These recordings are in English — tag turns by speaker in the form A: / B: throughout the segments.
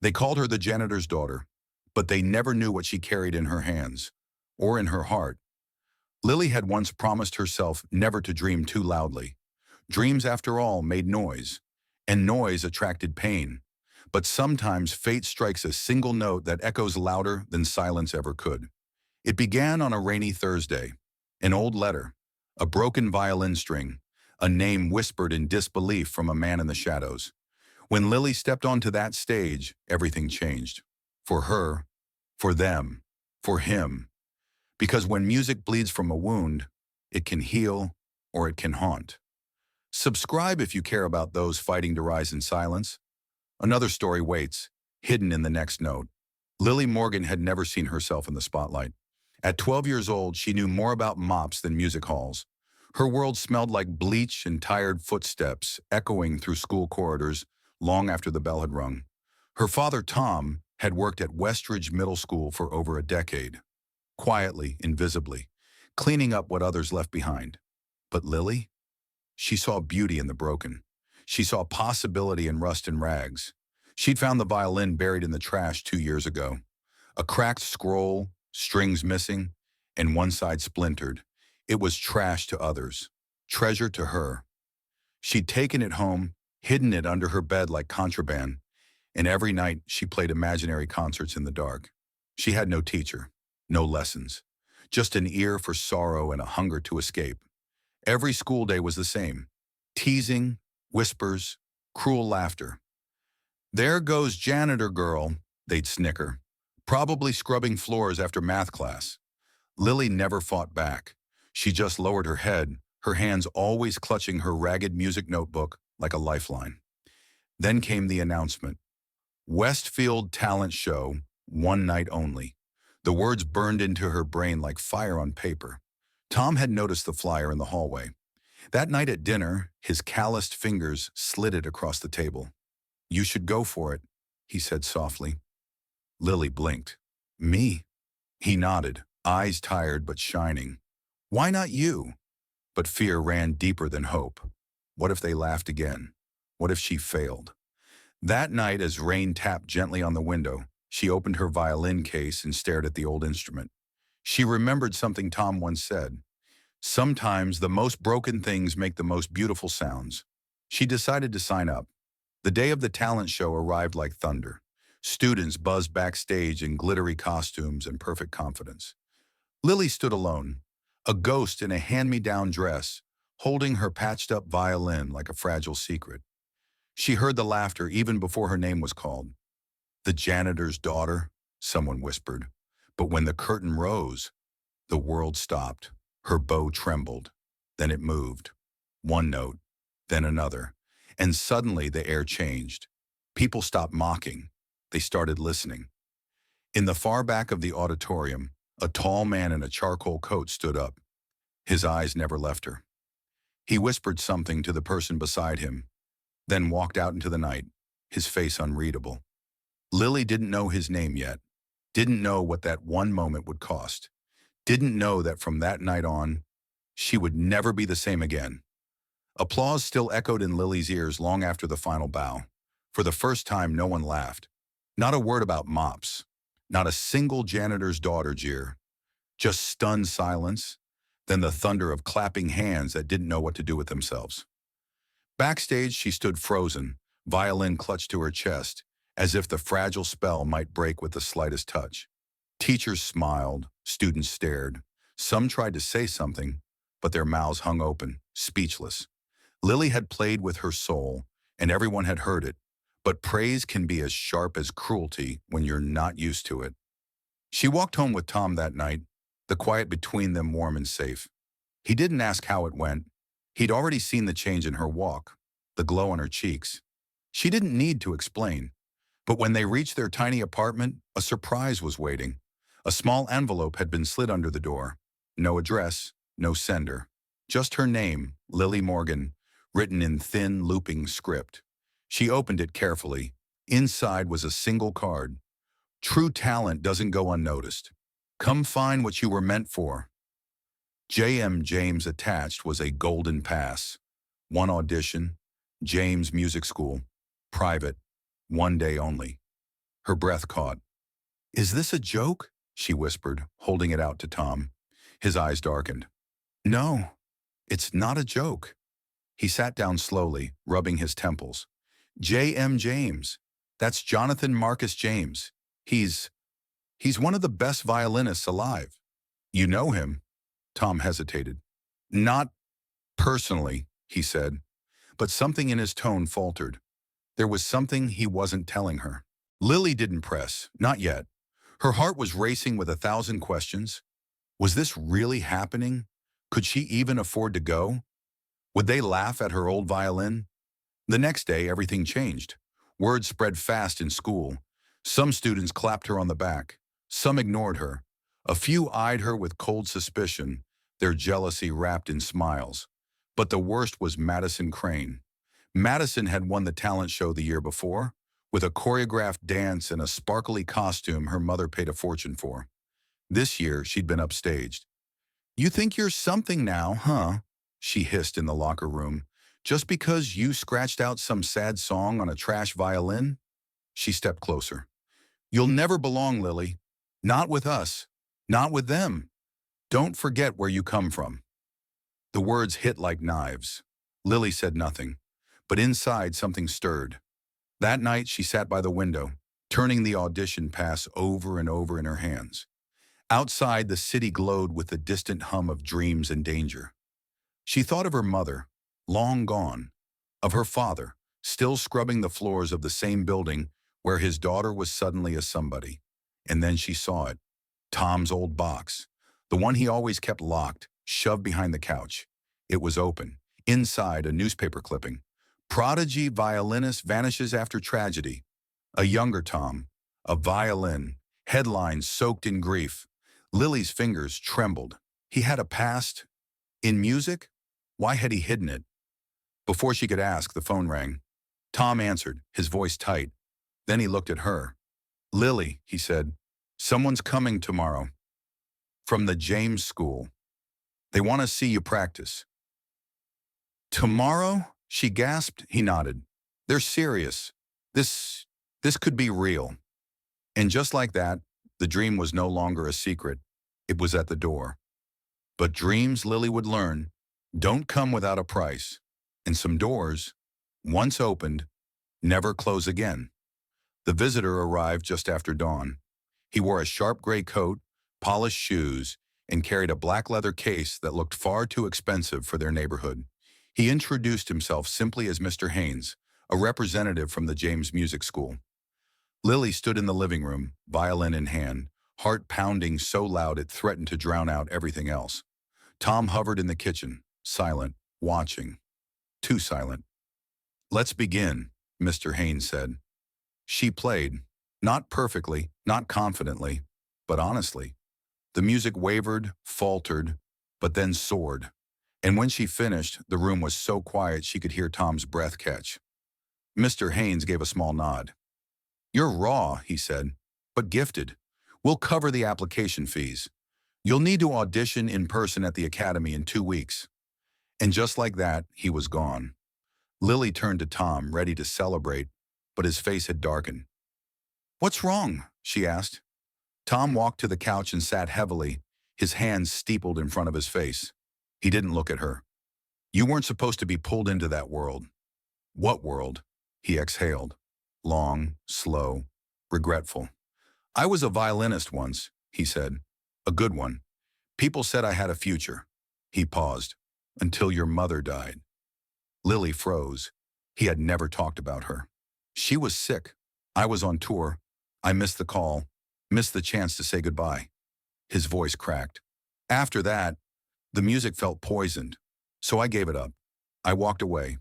A: They called her the janitor's daughter, but they never knew what she carried in her hands or in her heart. Lily had once promised herself never to dream too loudly. Dreams, after all, made noise, and noise attracted pain. But sometimes fate strikes a single note that echoes louder than silence ever could. It began on a rainy Thursday. An old letter, a broken violin string, a name whispered in disbelief from a man in the shadows. When Lily stepped onto that stage, everything changed. For her, for them, for him. Because when music bleeds from a wound, it can heal or it can haunt. Subscribe if you care about those fighting to rise in silence. Another story waits, hidden in the next note. Lily Morgan had never seen herself in the spotlight. At 12 years old, she knew more about mops than music halls. Her world smelled like bleach and tired footsteps echoing through school corridors long after the bell had rung. Her father, Tom, had worked at Westridge Middle School for over a decade, quietly, invisibly, cleaning up what others left behind. But Lily? She saw beauty in the broken. She saw possibility in rust and rags. She'd found the violin buried in the trash 2 years ago. A cracked scroll, strings missing, and one side splintered. It was trash to others, treasure to her. She'd taken it home, hidden it under her bed like contraband, and every night she played imaginary concerts in the dark. She had no teacher, no lessons, just an ear for sorrow and a hunger to escape. Every school day was the same. Teasing, whispers, cruel laughter. "There goes janitor girl," they'd snicker, probably scrubbing floors after math class. Lily never fought back. She just lowered her head, her hands always clutching her ragged music notebook like a lifeline. Then came the announcement. Westfield Talent Show, one night only. The words burned into her brain like fire on paper. Tom had noticed the flyer in the hallway. That night at dinner, his calloused fingers slid it across the table. "You should go for it," he said softly. Lily blinked. "Me?" He nodded, eyes tired but shining. "Why not you?" But fear ran deeper than hope. What if they laughed again? What if she failed? That night, as rain tapped gently on the window, she opened her violin case and stared at the old instrument. She remembered something Tom once said. Sometimes the most broken things make the most beautiful sounds. She decided to sign up. The day of the talent show arrived like thunder. Students buzzed backstage in glittery costumes and perfect confidence. Lily stood alone, a ghost in a hand-me-down dress, holding her patched-up violin like a fragile secret. She heard the laughter even before her name was called. "The janitor's daughter," someone whispered. But when the curtain rose, the world stopped. Her bow trembled. Then it moved. One note, then another. And suddenly the air changed. People stopped mocking. They started listening. In the far back of the auditorium, a tall man in a charcoal coat stood up. His eyes never left her. He whispered something to the person beside him, then walked out into the night, his face unreadable. Lily didn't know his name yet, didn't know what that one moment would cost, didn't know that from that night on, she would never be the same again. Applause still echoed in Lily's ears long after the final bow. For the first time, no one laughed. Not a word about mops. Not a single janitor's daughter jeer. Just stunned silence, then the thunder of clapping hands that didn't know what to do with themselves. Backstage, she stood frozen, violin clutched to her chest, as if the fragile spell might break with the slightest touch. Teachers smiled, students stared. Some tried to say something, but their mouths hung open, speechless. Lily had played with her soul, and everyone had heard it, but praise can be as sharp as cruelty when you're not used to it. She walked home with Tom that night, the quiet between them warm and safe. He didn't ask how it went. He'd already seen the change in her walk, the glow on her cheeks. She didn't need to explain. But when they reached their tiny apartment, a surprise was waiting. A small envelope had been slid under the door. No address, no sender. Just her name, Lily Morgan, written in thin, looping script. She opened it carefully. Inside was a single card. "True talent doesn't go unnoticed. Come find what you were meant for." J.M. James attached was a golden pass. One audition, James Music School, private, one day only. Her breath caught. "Is this a joke?" she whispered, holding it out to Tom. His eyes darkened. "No, it's not a joke." He sat down slowly, rubbing his temples. "J.M. James. That's Jonathan Marcus James. He's one of the best violinists alive." "You know him?" Tom hesitated. "Not personally," he said, but something in his tone faltered. There was something he wasn't telling her. Lily didn't press, not yet. Her heart was racing with 1,000 questions. Was this really happening? Could she even afford to go? Would they laugh at her old violin? The next day, everything changed. Word spread fast in school. Some students clapped her on the back. Some ignored her. A few eyed her with cold suspicion, their jealousy wrapped in smiles. But the worst was Madison Crane. Madison had won the talent show the year before, with a choreographed dance and a sparkly costume her mother paid a fortune for. This year, she'd been upstaged. "You think you're something now, huh?" she hissed in the locker room. "Just because you scratched out some sad song on a trash violin?" She stepped closer. "You'll never belong, Lily. Not with us. Not with them. Don't forget where you come from." The words hit like knives. Lily said nothing, but inside something stirred. That night she sat by the window, turning the audition pass over and over in her hands. Outside, the city glowed with the distant hum of dreams and danger. She thought of her mother, long gone, of her father, still scrubbing the floors of the same building where his daughter was suddenly a somebody. And then she saw it. Tom's old box, the one he always kept locked, shoved behind the couch. It was open. Inside, a newspaper clipping. "Prodigy violinist vanishes after tragedy." A younger Tom, a violin, headlines soaked in grief. Lily's fingers trembled. He had a past in music? Why had he hidden it? Before she could ask, the phone rang. Tom answered, his voice tight. Then he looked at her. "Lily," he said, "someone's coming tomorrow. From the James School. They want to see you practice." "Tomorrow?" she gasped. He nodded. "They're serious. This could be real." And just like that, the dream was no longer a secret. It was at the door. But dreams, Lily would learn, don't come without a price. And some doors, once opened, never close again. The visitor arrived just after dawn. He wore a sharp gray coat, polished shoes, and carried a black leather case that looked far too expensive for their neighborhood. He introduced himself simply as Mr. Haynes, a representative from the James Music School. Lily stood in the living room, violin in hand, heart pounding so loud it threatened to drown out everything else. Tom hovered in the kitchen, silent, watching. Too silent. "Let's begin," Mr. Haynes said. She played, not perfectly, not confidently, but honestly. The music wavered, faltered, but then soared. And when she finished, the room was so quiet she could hear Tom's breath catch. Mr. Haynes gave a small nod. "You're raw," he said, "but gifted. We'll cover the application fees. You'll need to audition in person at the academy in 2 weeks." And just like that, he was gone. Lily turned to Tom, ready to celebrate, but his face had darkened. "What's wrong?" she asked. Tom walked to the couch and sat heavily, his hands steepled in front of his face. He didn't look at her. "You weren't supposed to be pulled into that world." "What world?" He exhaled. Long, slow, regretful. "I was a violinist once," he said. "A good one. People said I had a future." He paused. "Until your mother died." Lily froze. He had never talked about her. She was sick. I was on tour. I missed the call, missed the chance to say goodbye. His voice cracked. "After that, the music felt poisoned, so I gave it up. I walked away.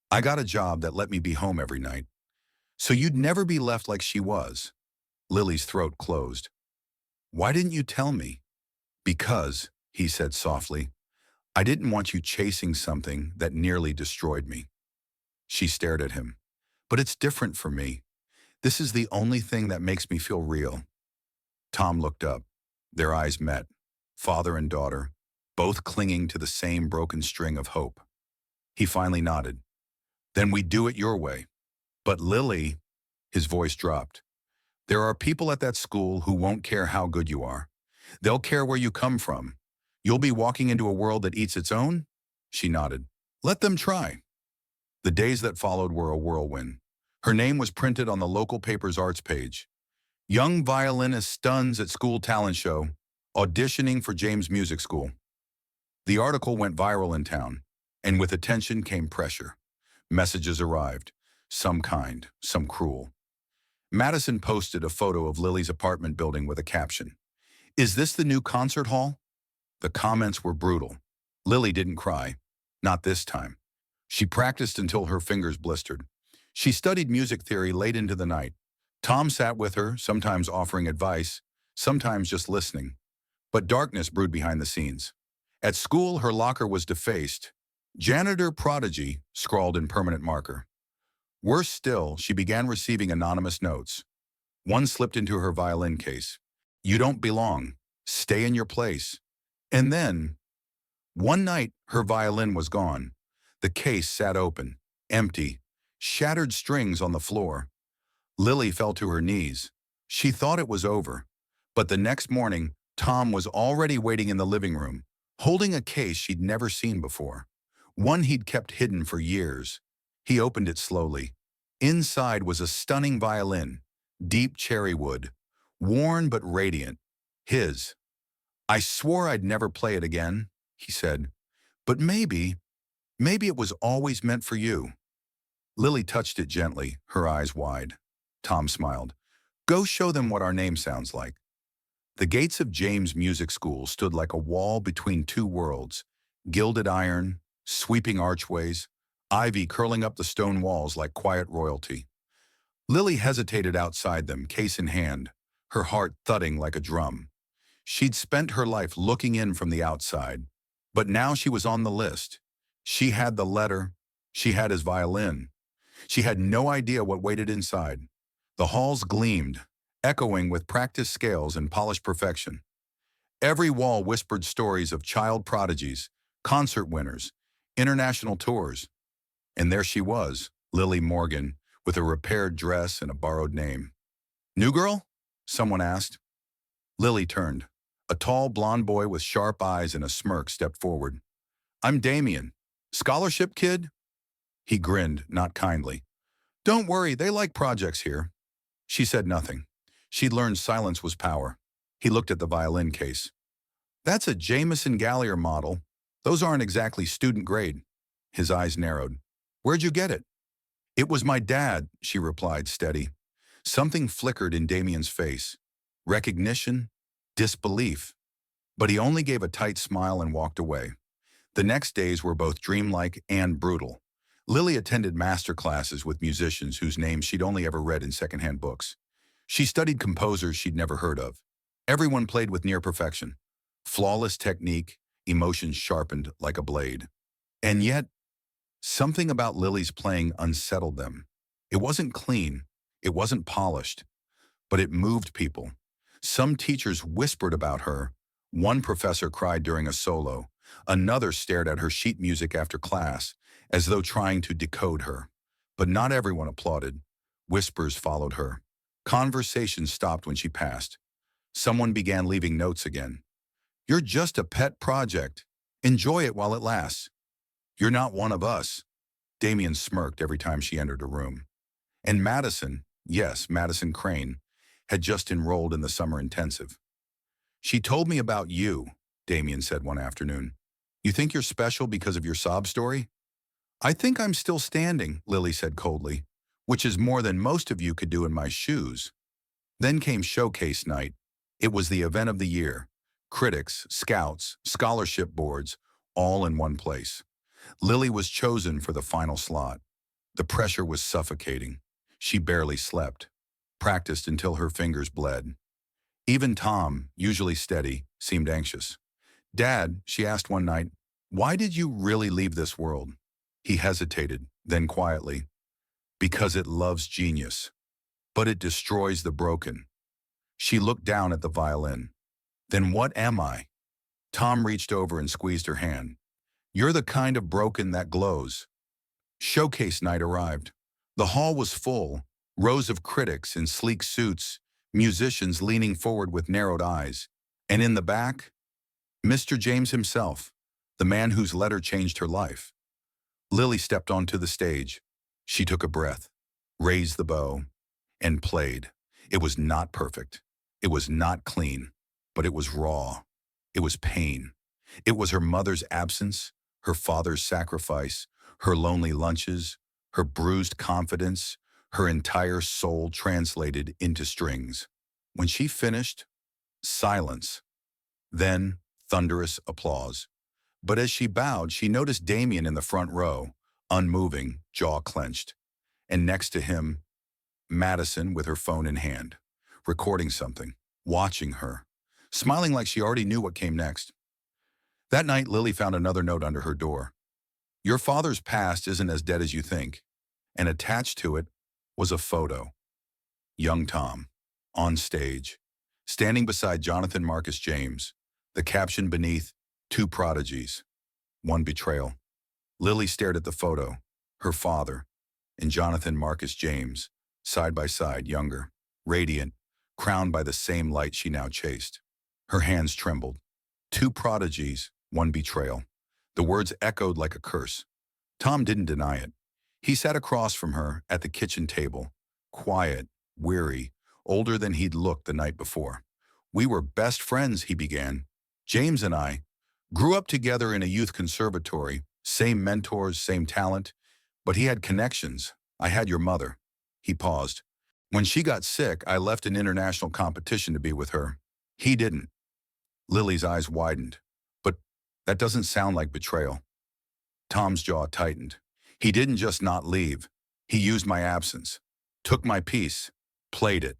A: I got a job that let me be home every night. So you'd never be left like she was." Lily's throat closed. "Why didn't you tell me?" "Because," he said softly, "I didn't want you chasing something that nearly destroyed me." She stared at him. "But it's different for me. This is the only thing that makes me feel real." Tom looked up. Their eyes met, father and daughter, both clinging to the same broken string of hope. He finally nodded. "Then we do it your way." "But Lily," his voice dropped. There are people at that school who won't care how good you are. They'll care where you come from. You'll be walking into a world that eats its own? She nodded. Let them try. The days that followed were a whirlwind. Her name was printed on the local paper's arts page. Young violinist stuns at school talent show, auditioning for James Music School. The article went viral in town, and with attention came pressure. Messages arrived, some kind, some cruel. Madison posted a photo of Lily's apartment building with a caption. Is this the new concert hall? The comments were brutal. Lily didn't cry. Not this time. She practiced until her fingers blistered. She studied music theory late into the night. Tom sat with her, sometimes offering advice, sometimes just listening. But darkness brewed behind the scenes. At school, her locker was defaced. Janitor prodigy scrawled in permanent marker. Worse still, she began receiving anonymous notes. One slipped into her violin case. You don't belong. Stay in your place. And then, one night, her violin was gone. The case sat open, empty, shattered strings on the floor. Lily fell to her knees. She thought it was over. But the next morning, Tom was already waiting in the living room, holding a case she'd never seen before. One he'd kept hidden for years. He opened it slowly. Inside was a stunning violin, deep cherry wood, worn but radiant. His. I swore I'd never play it again, he said. But maybe it was always meant for you. Lily touched it gently, her eyes wide. Tom smiled. Go show them what our name sounds like. The gates of James Music School stood like a wall between two worlds, gilded iron, sweeping archways, ivy curling up the stone walls like quiet royalty. Lily hesitated outside them, case in hand, her heart thudding like a drum. She'd spent her life looking in from the outside, but now she was on the list. She had the letter. She had his violin. She had no idea what waited inside. The halls gleamed, echoing with practiced scales and polished perfection. Every wall whispered stories of child prodigies, concert winners, international tours. And there she was, Lily Morgan, with a repaired dress and a borrowed name. New girl? Someone asked. Lily turned. A tall blonde boy with sharp eyes and a smirk stepped forward. I'm Damien. Scholarship kid? He grinned, not kindly. Don't worry, they like projects here. She said nothing. She'd learned silence was power. He looked at the violin case. That's a Jameson Gallier model. Those aren't exactly student grade. His eyes narrowed. Where'd you get it? It was my dad, she replied, steady. Something flickered in Damien's face. Recognition, disbelief. But he only gave a tight smile and walked away. The next days were both dreamlike and brutal. Lily attended master classes with musicians whose names she'd only ever read in secondhand books. She studied composers she'd never heard of. Everyone played with near perfection. Flawless technique, emotions sharpened like a blade. And yet, something about Lily's playing unsettled them. It wasn't clean, it wasn't polished, but it moved people. Some teachers whispered about her. One professor cried during a solo. Another stared at her sheet music after class, as though trying to decode her. But not everyone applauded. Whispers followed her. Conversation stopped when she passed. Someone began leaving notes again. You're just a pet project. Enjoy it while it lasts. You're not one of us. Damien smirked every time she entered a room. And Madison, yes, Madison Crane, had just enrolled in the summer intensive. She told me about you, Damien said one afternoon. You think you're special because of your sob story? I think I'm still standing, Lily said coldly, which is more than most of you could do in my shoes. Then came showcase night. It was the event of the year. Critics, scouts, scholarship boards, all in one place. Lily was chosen for the final slot. The pressure was suffocating. She barely slept, practiced until her fingers bled. Even Tom, usually steady, seemed anxious. Dad, she asked one night, why did you really leave this world? He hesitated, then quietly, because it loves genius, but it destroys the broken. She looked down at the violin. Then what am I? Tom reached over and squeezed her hand. You're the kind of broken that glows. Showcase night arrived. The hall was full, rows of critics in sleek suits, musicians leaning forward with narrowed eyes. And in the back, Mr. James himself, the man whose letter changed her life. Lily stepped onto the stage. She took a breath, raised the bow, and played. It was not perfect. It was not clean, but it was raw. It was pain. It was her mother's absence, her father's sacrifice, her lonely lunches, her bruised confidence, her entire soul translated into strings. When she finished, silence. Then thunderous applause. But as she bowed, she noticed Damien in the front row, unmoving, jaw clenched. And next to him, Madison with her phone in hand, recording something, watching her, smiling like she already knew what came next. That night, Lily found another note under her door. Your father's past isn't as dead as you think. And attached to it was a photo. Young Tom, on stage, standing beside Jonathan Marcus James, the caption beneath, two prodigies, one betrayal. Lily stared at the photo, her father, and Jonathan Marcus James, side by side, younger, radiant, crowned by the same light she now chased. Her hands trembled. Two prodigies, one betrayal. The words echoed like a curse. Tom didn't deny it. He sat across from her at the kitchen table, quiet, weary, older than he'd looked the night before. We were best friends, he began. James and I grew up together in a youth conservatory, same mentors, same talent, but he had connections. I had your mother. He paused. When she got sick, I left an international competition to be with her. He didn't. Lily's eyes widened. But that doesn't sound like betrayal. Tom's jaw tightened. He didn't just not leave. He used my absence, took my piece, played it.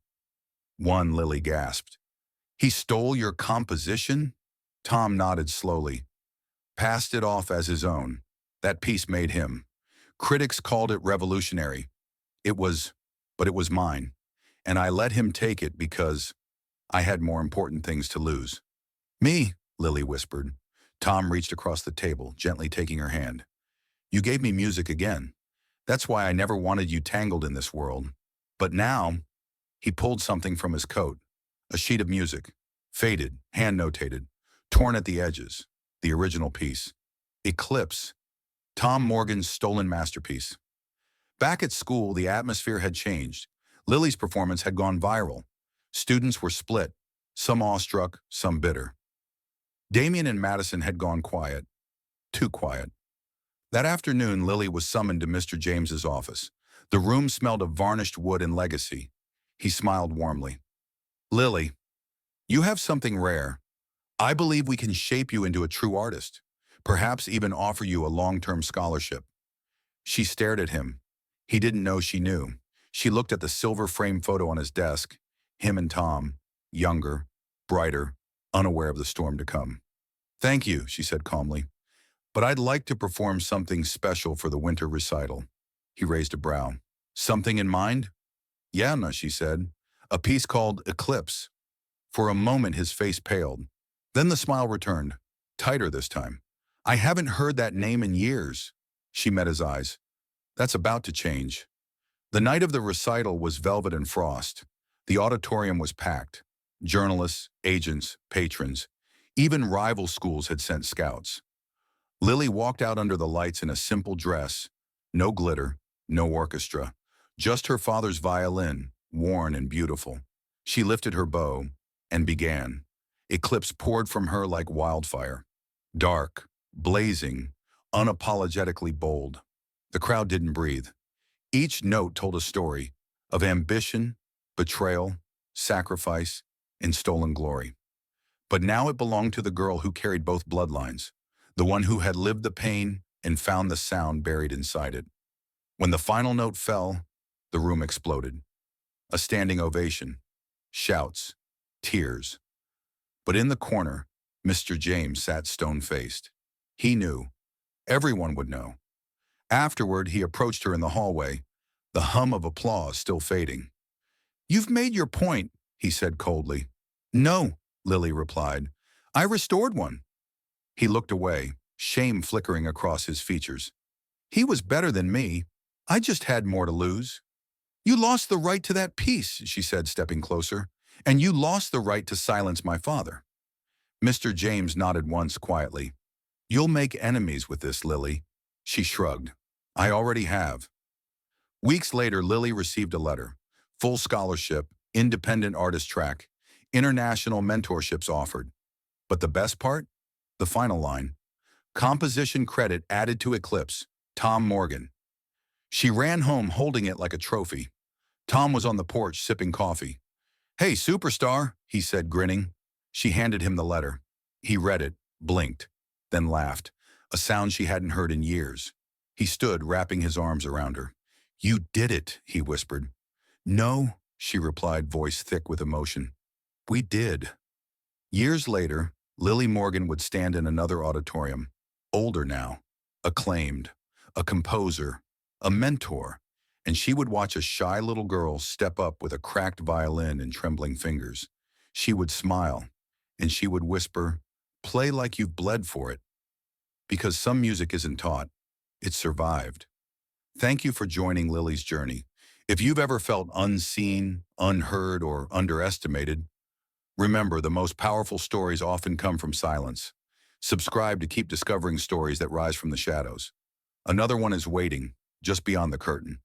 A: One, Lily gasped. He stole your composition? Tom nodded slowly, passed it off as his own. That piece made him. Critics called it revolutionary. But it was mine. And I let him take it because I had more important things to lose. Me, Lily whispered. Tom reached across the table, gently taking her hand. You gave me music again. That's why I never wanted you tangled in this world. But now, he pulled something from his coat, a sheet of music, faded, hand-notated, torn at the edges, the original piece. Eclipse, Tom Morgan's stolen masterpiece. Back at school, the atmosphere had changed. Lily's performance had gone viral. Students were split, some awestruck, some bitter. Damien and Madison had gone quiet, too quiet. That afternoon, Lily was summoned to Mr. James's office. The room smelled of varnished wood and legacy. He smiled warmly. Lily, you have something rare. I believe we can shape you into a true artist, perhaps even offer you a long-term scholarship. She stared at him. He didn't know she knew. She looked at the silver frame photo on his desk, him and Tom, younger, brighter, unaware of the storm to come. Thank you, she said calmly. But I'd like to perform something special for the winter recital. He raised a brow. Something in mind? Yeah, no, she said. A piece called Eclipse. For a moment, his face paled. Then the smile returned, tighter this time. I haven't heard that name in years. She met his eyes. That's about to change. The night of the recital was velvet and frost. The auditorium was packed. Journalists, agents, patrons. Even rival schools had sent scouts. Lily walked out under the lights in a simple dress. No glitter, no orchestra. Just her father's violin, worn and beautiful. She lifted her bow and began. Eclipse poured from her like wildfire. Dark, blazing, unapologetically bold. The crowd didn't breathe. Each note told a story of ambition, betrayal, sacrifice, and stolen glory. But now it belonged to the girl who carried both bloodlines, the one who had lived the pain and found the sound buried inside it. When the final note fell, the room exploded. A standing ovation, shouts, tears. But in the corner, Mr. James sat stone-faced. He knew. Everyone would know. Afterward, he approached her in the hallway, the hum of applause still fading. You've made your point, he said coldly. No, Lily replied. I restored one. He looked away, shame flickering across his features. He was better than me. I just had more to lose. You lost the right to that piece, she said, stepping closer. And you lost the right to silence my father. Mr. James nodded once quietly. You'll make enemies with this, Lily. She shrugged. I already have. Weeks later, Lily received a letter. Full scholarship, independent artist track, international mentorships offered. But the best part? The final line. Composition credit added to Eclipse. Tom Morgan. She ran home holding it like a trophy. Tom was on the porch sipping coffee. Hey, superstar, he said, grinning. She handed him the letter. He read it, blinked, then laughed, a sound she hadn't heard in years. He stood, wrapping his arms around her. You did it, he whispered. No, she replied, voice thick with emotion. We did. Years later, Lily Morgan would stand in another auditorium, older now, acclaimed, a composer, a mentor, and she would watch a shy little girl step up with a cracked violin and trembling fingers. She would smile, and she would whisper, play like you've bled for it. Because some music isn't taught, it survived. Thank you for joining Lily's journey. If you've ever felt unseen, unheard, or underestimated, remember the most powerful stories often come from silence. Subscribe to keep discovering stories that rise from the shadows. Another one is waiting, just beyond the curtain.